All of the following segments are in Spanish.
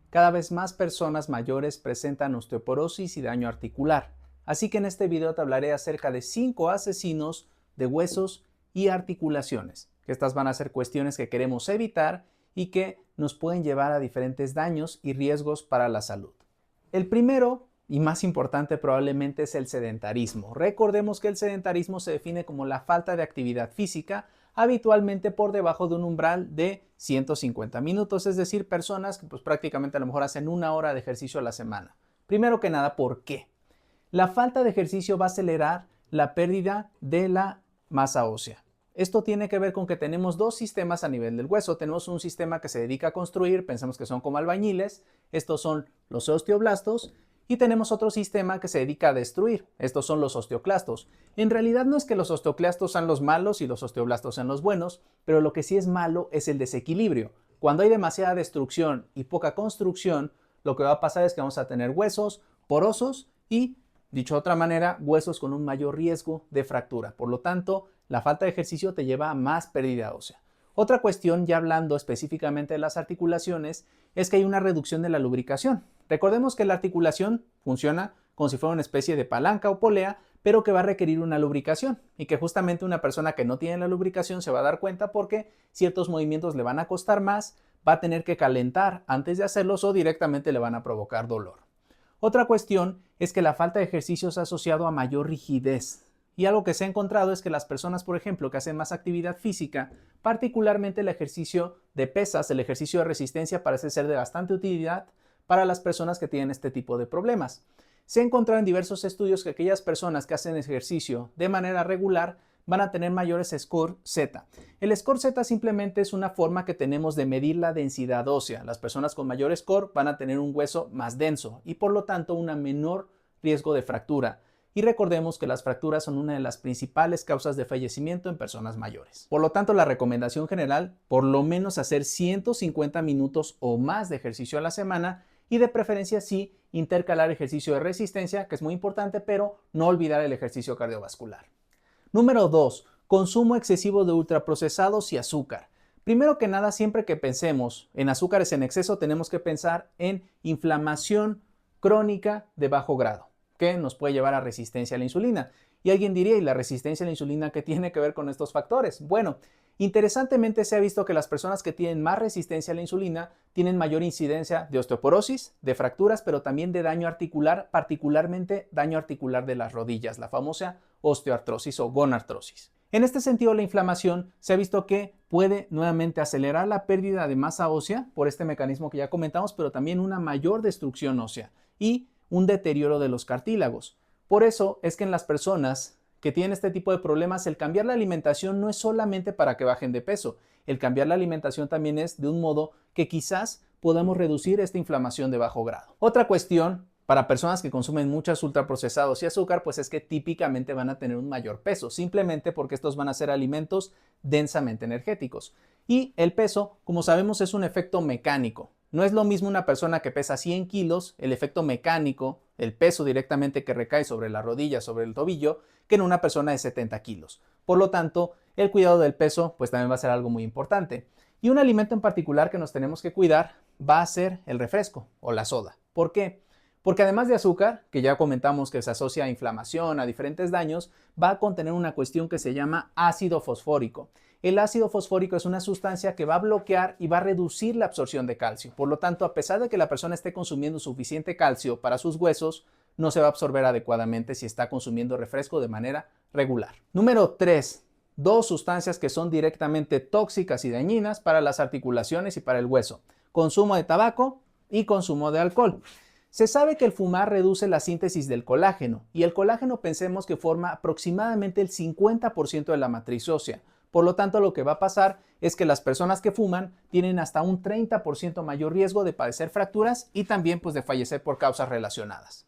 cada vez más personas mayores presentan osteoporosis y daño articular. Así que en este video te hablaré acerca de 5 asesinos de huesos y articulaciones, que estas van a ser cuestiones que queremos evitar y que nos pueden llevar a diferentes daños y riesgos para la salud. El primero y más importante probablemente es el sedentarismo. Recordemos que el sedentarismo se define como la falta de actividad física, habitualmente por debajo de un umbral de 150 minutos, es decir, personas que pues prácticamente a lo mejor hacen 1 hora de ejercicio a la semana. Primero que nada, ¿por qué? La falta de ejercicio va a acelerar la pérdida de la masa ósea. Esto tiene que ver con que tenemos dos sistemas a nivel del hueso. Tenemos un sistema que se dedica a construir, pensamos que son como albañiles, estos son los osteoblastos, y tenemos otro sistema que se dedica a destruir, estos son los osteoclastos. En realidad no es que los osteoclastos sean los malos y los osteoblastos sean los buenos, pero lo que sí es malo es el desequilibrio. Cuando hay demasiada destrucción y poca construcción, lo que va a pasar es que vamos a tener huesos porosos y, dicho de otra manera, huesos con un mayor riesgo de fractura. Por lo tanto, la falta de ejercicio te lleva a más pérdida ósea. Otra cuestión, ya hablando específicamente de las articulaciones, es que hay una reducción de la lubricación. Recordemos que la articulación funciona como si fuera una especie de palanca o polea, pero que va a requerir una lubricación y que justamente una persona que no tiene la lubricación se va a dar cuenta porque ciertos movimientos le van a costar más, va a tener que calentar antes de hacerlos o directamente le van a provocar dolor. Otra cuestión es que la falta de ejercicio se ha asociado a mayor rigidez. Y algo que se ha encontrado es que las personas, por ejemplo, que hacen más actividad física, particularmente el ejercicio de pesas, el ejercicio de resistencia, parece ser de bastante utilidad para las personas que tienen este tipo de problemas. Se ha encontrado en diversos estudios que aquellas personas que hacen ejercicio de manera regular van a tener mayores score Z. El score Z simplemente es una forma que tenemos de medir la densidad ósea. Las personas con mayor score van a tener un hueso más denso y por lo tanto un menor riesgo de fractura. Y recordemos que las fracturas son una de las principales causas de fallecimiento en personas mayores. Por lo tanto, la recomendación general, por lo menos hacer 150 minutos o más de ejercicio a la semana y de preferencia sí intercalar ejercicio de resistencia, que es muy importante, pero no olvidar el ejercicio cardiovascular. Número 2. Consumo excesivo de ultraprocesados y azúcar. Primero que nada, siempre que pensemos en azúcares en exceso, tenemos que pensar en inflamación crónica de bajo grado, que nos puede llevar a resistencia a la insulina. Y alguien diría, ¿y la resistencia a la insulina qué tiene que ver con estos factores? Bueno, interesantemente se ha visto que las personas que tienen más resistencia a la insulina tienen mayor incidencia de osteoporosis, de fracturas, pero también de daño articular, particularmente daño articular de las rodillas, la famosa osteoartrosis o gonartrosis. En este sentido, la inflamación se ha visto que puede nuevamente acelerar la pérdida de masa ósea por este mecanismo que ya comentamos, pero también una mayor destrucción ósea y un deterioro de los cartílagos. Por eso es que en las personas que tienen este tipo de problemas, el cambiar la alimentación no es solamente para que bajen de peso. El cambiar la alimentación también es de un modo que quizás podamos reducir esta inflamación de bajo grado. Otra cuestión para personas que consumen muchos ultraprocesados y azúcar, pues es que típicamente van a tener un mayor peso, simplemente porque estos van a ser alimentos densamente energéticos. Y el peso, como sabemos, es un efecto mecánico. No es lo mismo una persona que pesa 100 kilos, el efecto mecánico, el peso directamente que recae sobre la rodilla, sobre el tobillo, que en una persona de 70 kilos. Por lo tanto, el cuidado del peso pues también va a ser algo muy importante. Y un alimento en particular que nos tenemos que cuidar va a ser el refresco o la soda. ¿Por qué? Porque además de azúcar, que ya comentamos que se asocia a inflamación, a diferentes daños, va a contener una cuestión que se llama ácido fosfórico. El ácido fosfórico es una sustancia que va a bloquear y va a reducir la absorción de calcio. Por lo tanto, a pesar de que la persona esté consumiendo suficiente calcio para sus huesos, no se va a absorber adecuadamente si está consumiendo refresco de manera regular. Número 3. Dos sustancias que son directamente tóxicas y dañinas para las articulaciones y para el hueso. Consumo de tabaco y consumo de alcohol. Se sabe que el fumar reduce la síntesis del colágeno y el colágeno pensemos que forma aproximadamente el 50% de la matriz ósea. Por lo tanto, lo que va a pasar es que las personas que fuman tienen hasta un 30% mayor riesgo de padecer fracturas y también pues de fallecer por causas relacionadas.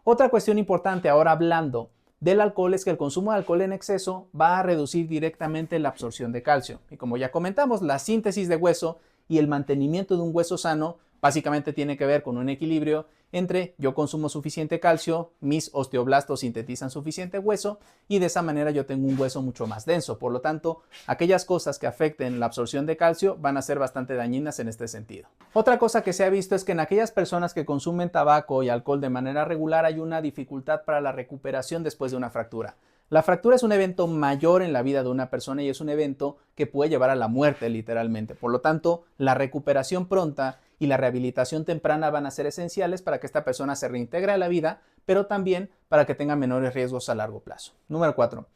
Otra cuestión importante ahora hablando del alcohol es que el consumo de alcohol en exceso va a reducir directamente la absorción de calcio. Y como ya comentamos, la síntesis de hueso y el mantenimiento de un hueso sano básicamente tiene que ver con un equilibrio entre yo consumo suficiente calcio, mis osteoblastos sintetizan suficiente hueso y de esa manera yo tengo un hueso mucho más denso. Por lo tanto, aquellas cosas que afecten la absorción de calcio van a ser bastante dañinas en este sentido. Otra cosa que se ha visto es que en aquellas personas que consumen tabaco y alcohol de manera regular hay una dificultad para la recuperación después de una fractura. La fractura es un evento mayor en la vida de una persona y es un evento que puede llevar a la muerte literalmente. Por lo tanto, la recuperación pronta y la rehabilitación temprana van a ser esenciales para que esta persona se reintegre a la vida, pero también para que tenga menores riesgos a largo plazo. Número 4.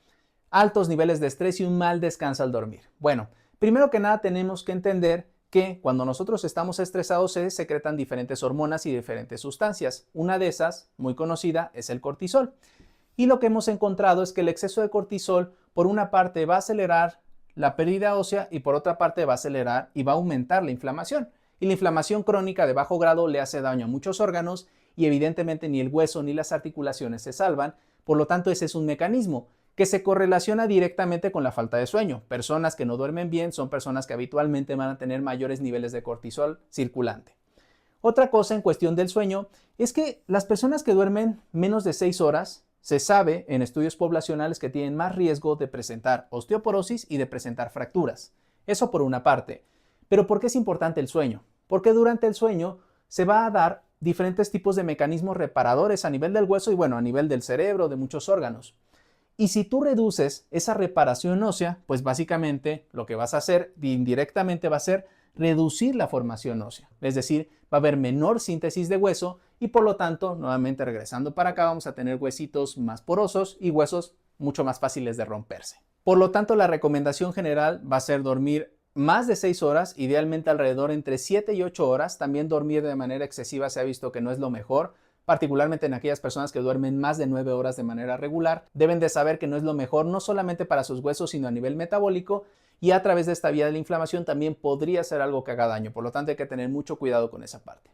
Altos niveles de estrés y un mal descanso al dormir. Bueno, primero que nada tenemos que entender que cuando nosotros estamos estresados se secretan diferentes hormonas y diferentes sustancias. Una de esas, muy conocida, es el cortisol. Y lo que hemos encontrado es que el exceso de cortisol, por una parte, va a acelerar la pérdida ósea y por otra parte va a acelerar y va a aumentar la inflamación. Y la inflamación crónica de bajo grado le hace daño a muchos órganos y evidentemente ni el hueso ni las articulaciones se salvan. Por lo tanto, ese es un mecanismo que se correlaciona directamente con la falta de sueño. Personas que no duermen bien son personas que habitualmente van a tener mayores niveles de cortisol circulante. Otra cosa en cuestión del sueño es que las personas que duermen menos de 6 horas, se sabe en estudios poblacionales que tienen más riesgo de presentar osteoporosis y de presentar fracturas. Eso por una parte. Pero ¿por qué es importante el sueño? Porque durante el sueño se va a dar diferentes tipos de mecanismos reparadores a nivel del hueso y bueno, a nivel del cerebro, de muchos órganos. Y si tú reduces esa reparación ósea, pues básicamente lo que vas a hacer indirectamente va a ser reducir la formación ósea. Es decir, va a haber menor síntesis de hueso y por lo tanto, nuevamente regresando para acá, vamos a tener huesitos más porosos y huesos mucho más fáciles de romperse. Por lo tanto, la recomendación general va a ser dormir más de 6 horas, idealmente alrededor entre 7 y 8 horas. También dormir de manera excesiva se ha visto que no es lo mejor, particularmente en aquellas personas que duermen más de 9 horas de manera regular. Deben de saber que no es lo mejor no solamente para sus huesos, sino a nivel metabólico y a través de esta vía de la inflamación también podría ser algo que haga daño. Por lo tanto, hay que tener mucho cuidado con esa parte.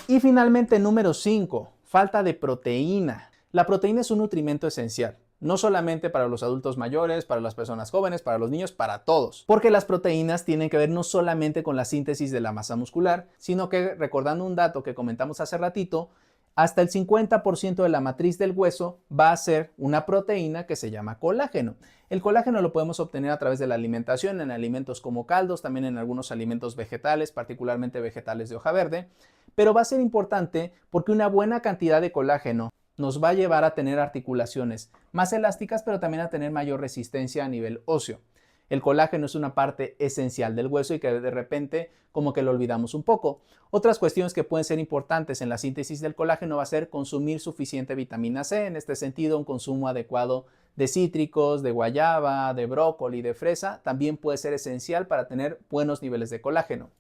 Y finalmente, número 5, falta de proteína. La proteína es un nutrimento esencial. No solamente para los adultos mayores, para las personas jóvenes, para los niños, para todos. Porque las proteínas tienen que ver no solamente con la síntesis de la masa muscular, sino que, recordando un dato que comentamos hace ratito, hasta el 50% de la matriz del hueso va a ser una proteína que se llama colágeno. El colágeno lo podemos obtener a través de la alimentación, en alimentos como caldos, también en algunos alimentos vegetales, particularmente vegetales de hoja verde, pero va a ser importante porque una buena cantidad de colágeno nos va a llevar a tener articulaciones más elásticas, pero también a tener mayor resistencia a nivel óseo. El colágeno es una parte esencial del hueso y que de repente como que lo olvidamos un poco. Otras cuestiones que pueden ser importantes en la síntesis del colágeno va a ser consumir suficiente vitamina C. En este sentido, un consumo adecuado de cítricos, de guayaba, de brócoli, de fresa, también puede ser esencial para tener buenos niveles de colágeno.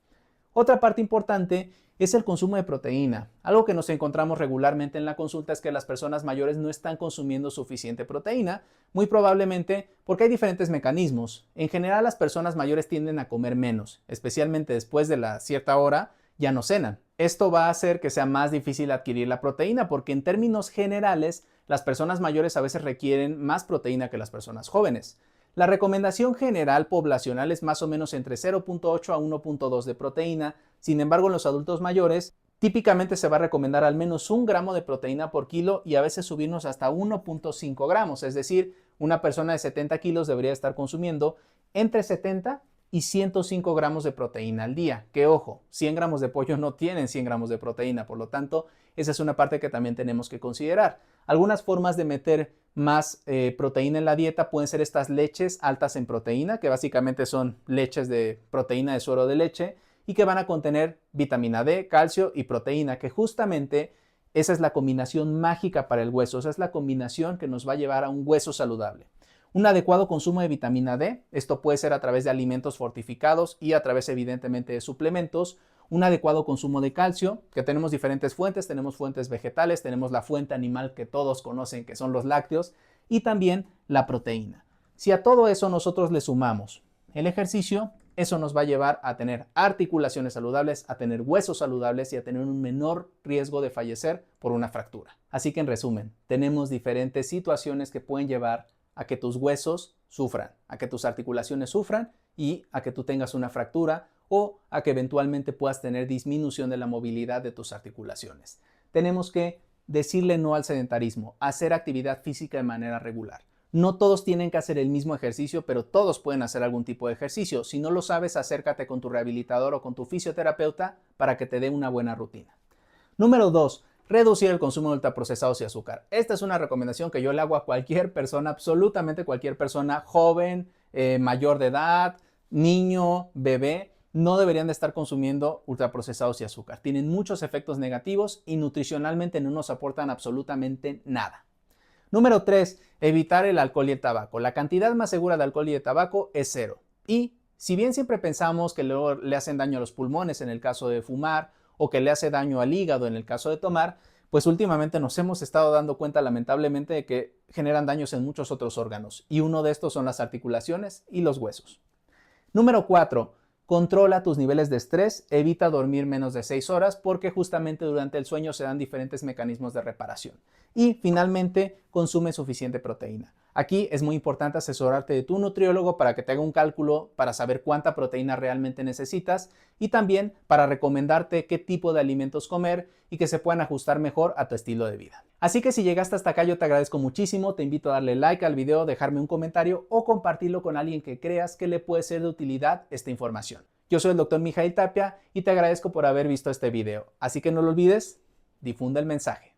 Otra parte importante es el consumo de proteína. Algo que nos encontramos regularmente en la consulta es que las personas mayores no están consumiendo suficiente proteína, muy probablemente porque hay diferentes mecanismos. En general, las personas mayores tienden a comer menos, especialmente después de la cierta hora, ya no cenan. Esto va a hacer que sea más difícil adquirir la proteína porque en términos generales, las personas mayores a veces requieren más proteína que las personas jóvenes. La recomendación general poblacional es más o menos entre 0.8 a 1.2 de proteína. Sin embargo, en los adultos mayores, típicamente se va a recomendar al menos 1 gramo de proteína por kilo y a veces subirnos hasta 1.5 gramos. Es decir, una persona de 70 kilos debería estar consumiendo entre 70 y 105 gramos de proteína al día. Que ojo, 100 gramos de pollo no tienen 100 gramos de proteína, por lo tanto, esa es una parte que también tenemos que considerar. Algunas formas de meter más proteína en la dieta pueden ser estas leches altas en proteína, que básicamente son leches de proteína de suero de leche y que van a contener vitamina D, calcio y proteína, que justamente esa es la combinación mágica para el hueso, esa es la combinación que nos va a llevar a un hueso saludable. Un adecuado consumo de vitamina D, esto puede ser a través de alimentos fortificados y a través evidentemente de suplementos. Un adecuado consumo de calcio, que tenemos diferentes fuentes, tenemos fuentes vegetales, tenemos la fuente animal que todos conocen que son los lácteos y también la proteína. Si a todo eso nosotros le sumamos el ejercicio, eso nos va a llevar a tener articulaciones saludables, a tener huesos saludables y a tener un menor riesgo de fallecer por una fractura. Así que en resumen, tenemos diferentes situaciones que pueden llevar a que tus huesos sufran, a que tus articulaciones sufran y a que tú tengas una fractura o a que eventualmente puedas tener disminución de la movilidad de tus articulaciones. tenemos que decirle no al sedentarismo, hacer actividad física de manera regular. No todos tienen que hacer el mismo ejercicio, pero todos pueden hacer algún tipo de ejercicio. Si no lo sabes, acércate con tu rehabilitador o con tu fisioterapeuta para que te dé una buena rutina. Número 2. Reducir el consumo de ultraprocesados y azúcar. Esta es una recomendación que yo le hago a cualquier persona, absolutamente cualquier persona, joven, mayor de edad, niño, bebé. No deberían de estar consumiendo ultraprocesados y azúcar. Tienen muchos efectos negativos y nutricionalmente no nos aportan absolutamente nada. Número 3. Evitar el alcohol y el tabaco. La cantidad más segura de alcohol y de tabaco es 0. Y si bien siempre pensamos que luego le hacen daño a los pulmones en el caso de fumar o que le hace daño al hígado en el caso de tomar, pues últimamente nos hemos estado dando cuenta lamentablemente de que generan daños en muchos otros órganos. Y uno de estos son las articulaciones y los huesos. Número 4. Controla tus niveles de estrés, evita dormir menos de 6 horas porque justamente durante el sueño se dan diferentes mecanismos de reparación. Y finalmente, consume suficiente proteína. Aquí es muy importante asesorarte de tu nutriólogo para que te haga un cálculo para saber cuánta proteína realmente necesitas y también para recomendarte qué tipo de alimentos comer y que se puedan ajustar mejor a tu estilo de vida. Así que si llegaste hasta acá yo te agradezco muchísimo, te invito a darle like al video, dejarme un comentario o compartirlo con alguien que creas que le puede ser de utilidad esta información. Yo soy el Dr. Mijail Tapia y te agradezco por haber visto este video, así que no lo olvides, difunde el mensaje.